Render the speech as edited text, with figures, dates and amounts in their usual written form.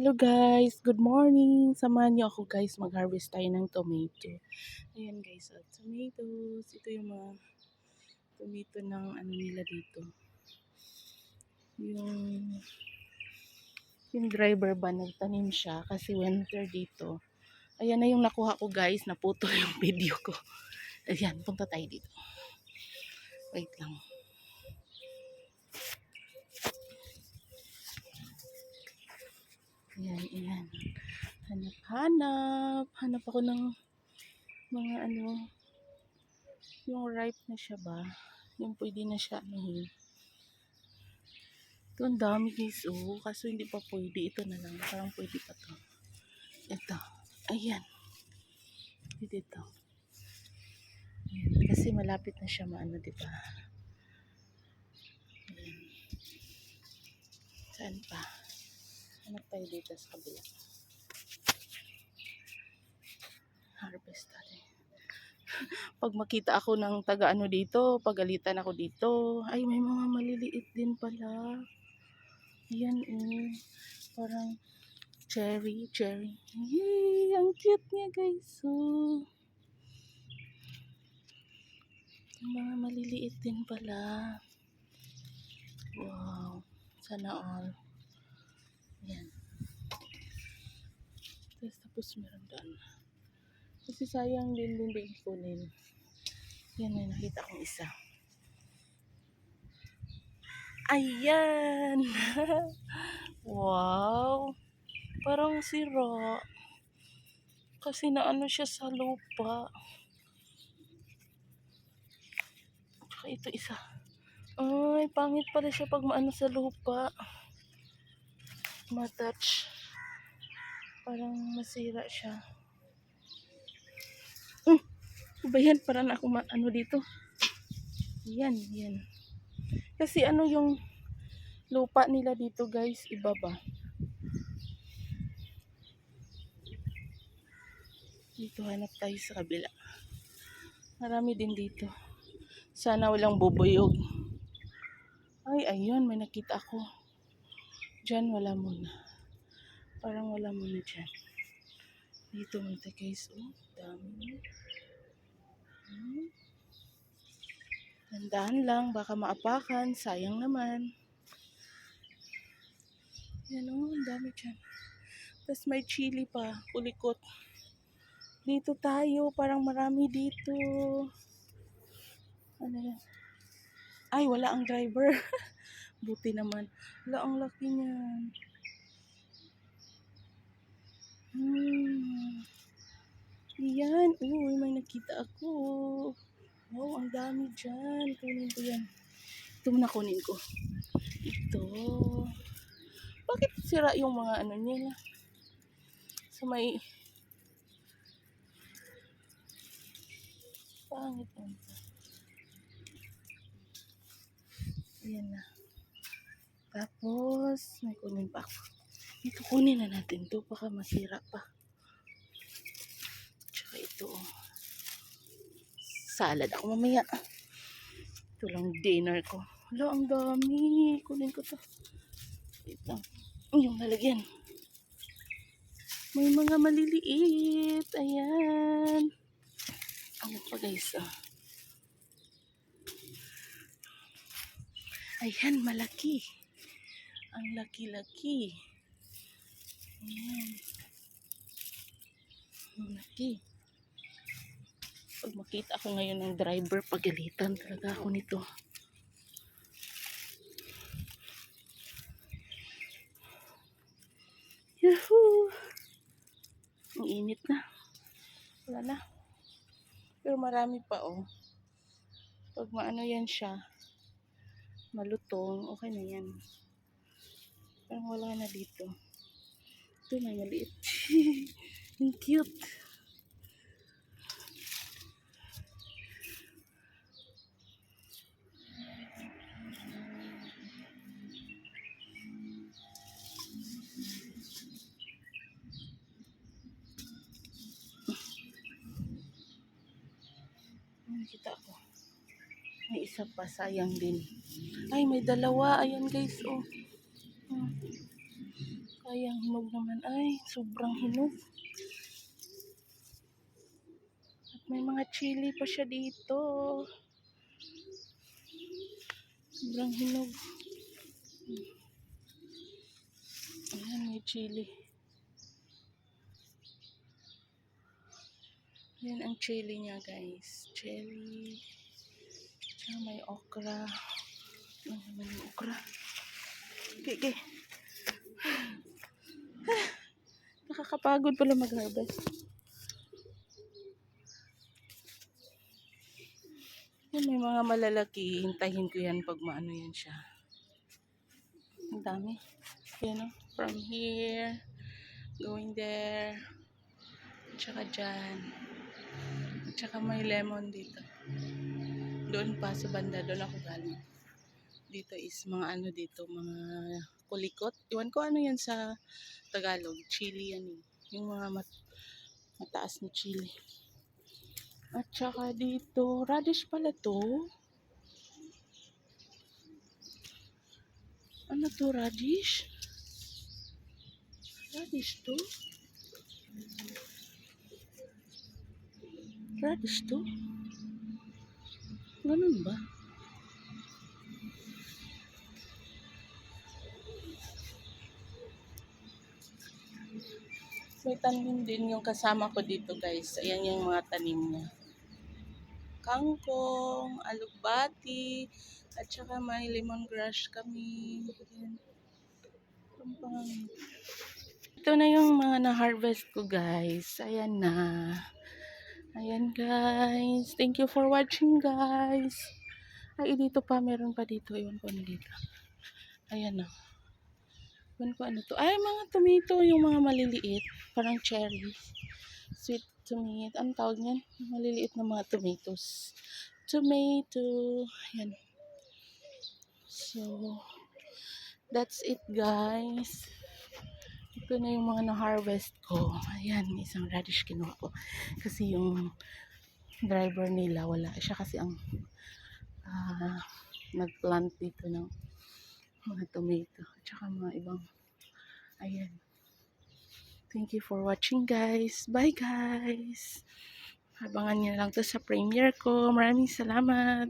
Hello guys, good morning. Samahan niyo ako guys, mag-harvest tayo ng tomato. Ayan guys, tomatoes. Ito yung mga tomato ng ano nila dito. Yung driver ba nagtanim siya kasi winter dito. Ayan na yung nakuha ko guys, naputol yung video ko. Ayan, punta tayo dito. Wait lang. Ayan. Hanap ako ng mga ano, yung ripe na siya ba? Yung pwede na siya anuhin. Ito ang dami guys, kaso hindi pa pwede. Ito na lang, parang pwede pa to. Ito, ayan. Dito. Ayan. Kasi malapit na siya maano, diba? Ayan. Saan pa? Hanap tayo dito sa kabila. Harvest tayo. Pag makita ako ng taga ano dito, pagalitan ako dito. Ay, may mga maliliit din pala. Ayan, parang cherry. Yay! Ang cute niya guys, mga maliliit din pala. Wow. Sana all. Ayan. Tapos meron doon. Kasi sayang din kunin. Yan, may nakita kong isa. Ayan! Wow! Parang sira. Kasi naano siya sa lupa. Tsaka ito isa. Ay, pangit pala siya pag maano sa lupa. Matouch. Parang masira siya. Ba yan? Parang ako ano dito. Yan. Kasi ano yung lupa nila dito guys, iba ba? Dito hanap tayo sa kabila. Marami din dito. Sana walang bubuyog. Ay, ayun, may nakita ako. Diyan wala muna. Parang wala muna dyan. Dito muna guys, dami. Tandaan lang, baka maapakan, sayang naman. Yan ang dami dyan. Tapos may chili pa, kulikot. Dito tayo, parang marami dito. Ano yan? Ay, wala ang driver. Buti naman. Wala, ang laki niyan. Yan. Uy, may nakita ako. Wow, ang dami dyan. Kunin ko yan. Ito muna kunin ko. Ito. Bakit sira yung mga ano nila? So may pangit yan. Ayan na. Tapos, may kunin pa ako. Ito kunin na natin to. Baka masira pa. Tsaka ito. Salad ako mamaya. Ito lang dinner ko. Hala, ang dami. Kunin ko to. Ito. Yung nalagyan. May mga maliliit. Ayan. Ano pa guys, Ayan, malaki. Ang laki-laki. Ayan. Ang laki. Pag makita ako ngayon ng driver, pagalitan talaga ako nito. Yahoo! Ang init na. Wala na. Pero marami pa, Pag maano yan siya, malutong, okay na yan. Parang wala na dito. Ito na, maliit. Ang cute. Nakita ko. May isa pa, sayang din. Ay, may dalawa. Ayan guys, Ay, ang hinog naman. Ay, sobrang hinog. At may mga chili pa siya dito. Sobrang hinog. Ayan, may chili. Ayan ang chili niya, guys. Chili. Tsaka may okra. Ano naman yung okra? Okay, okay. Nakakapagod pala mag-harvest. Yan, may mga malalaki. Hintayin ko yan pag maano yan siya. Ang dami. Yan o. From here. Going there. Tsaka dyan. Tsaka may lemon dito. Doon pa sa banda. Doon ako galing. Dito is mga ano dito. Mga kulikot. Iwan ko ano yan sa Tagalog. Chili yan eh. Yung mga mataas na chili. At saka dito, radish pala to. Ano to, radish? Radish to? Radish to? Ganun ba? May tanim din yung kasama ko dito, guys. Ayan yung mga tanim niya. Kangkong, alugbati, at saka may lemongrass kami. Ayan. Ito na yung mga na-harvest ko, guys. Ayan na. Ayan, guys. Thank you for watching, guys. Ay, dito pa. Meron pa dito. Iwan ko na dito. Ayan na. Iwan ko ano to. Ay, mga tomato. Yung mga maliliit. Parang cherry. Sweet tomato. Anong tawag niyan? Maliliit na mga tomatoes. Tomato. Ayan. So, that's it, guys. Ito na yung mga na-harvest ko. Ayan, isang radish kinuha ko. Kasi yung driver nila, wala. Siya kasi ang nag-plant dito ng mga tomato. At saka mga ibang, ayan. Thank you for watching, guys. Bye, guys. Abangan niyo lang to sa premiere ko. Maraming salamat.